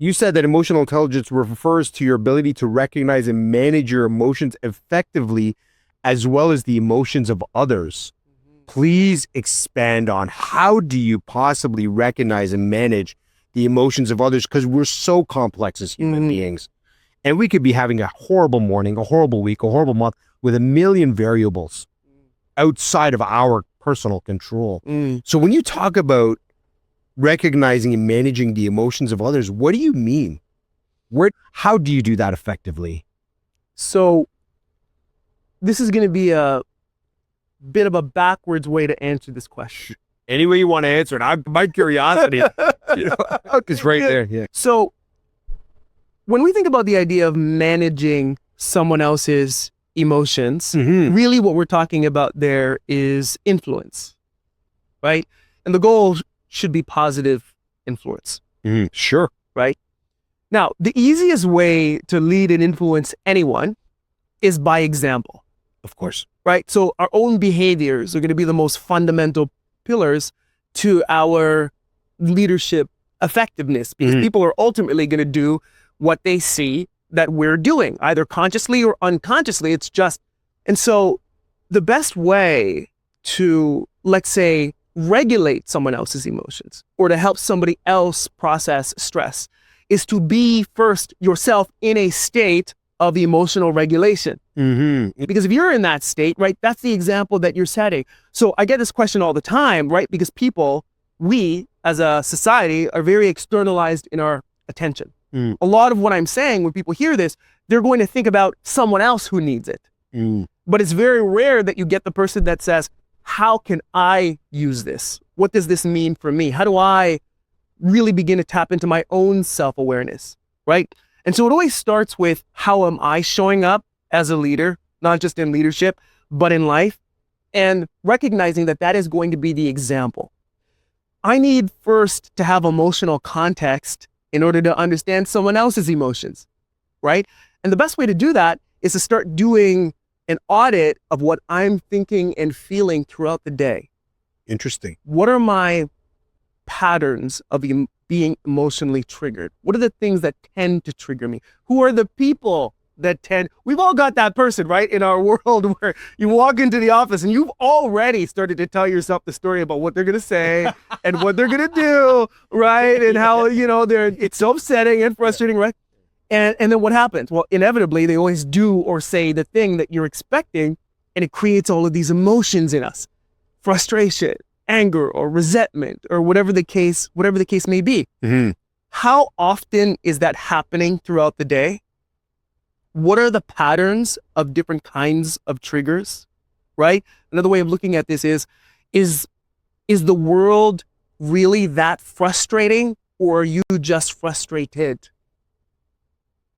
You said that emotional intelligence refers to your ability to recognize and manage your emotions effectively, as well as the emotions of others. Please expand on how do you possibly recognize and manage the emotions of others? Because we're so complex as human beings. And we could be having a horrible morning, a horrible week, a horrible month with a million variables outside of our personal control. So when you talk about recognizing and managing the emotions of others, what do you mean? How do you do that effectively? So this is going to be a bit of a backwards way to answer this question. Any way you want to answer it. My curiosity is right there. Yeah. So when we think about the idea of managing someone else's emotions, really what we're talking about there is influence, right? And the goal should be positive influence. Sure. Right? Now, the easiest way to lead and influence anyone is by example. Of course. Right? So our own behaviors are going to be the most fundamental pillars to our leadership effectiveness, because people are ultimately going to do what they see that we're doing, either consciously or unconsciously. It's just, and so the best way to, let's say, regulate someone else's emotions or to help somebody else process stress is to be first yourself in a state of emotional regulation. Because if you're in that state, right, that's the example that you're setting. So I get this question all the time, right? Because we as a society are very externalized in our attention. A lot of what I'm saying, when people hear this, they're going to think about someone else who needs it. But it's very rare that you get the person that says, how can I use this? What does this mean for me? How do I really begin to tap into my own self-awareness, right? And so it always starts with, how am I showing up as a leader, not just in leadership, but in life, and recognizing that that is going to be the example. I need first to have emotional context in order to understand someone else's emotions, right? And the best way to do that is to start doing an audit of what I'm thinking and feeling throughout the day. Interesting. What are my patterns of being emotionally triggered? What are the things that tend to trigger me? Who are the people that we've all got that person, right, in our world where you walk into the office and you've already started to tell yourself the story about what they're going to say and what they're going to do, right? And how, it's so upsetting and frustrating, right? And then what happens? Well, inevitably, they always do or say the thing that you're expecting, and it creates all of these emotions in us. Frustration, anger, or resentment, or whatever the case may be. How often is that happening throughout the day? What are the patterns of different kinds of triggers, right? Another way of looking at this is the world really that frustrating, or are you just frustrated?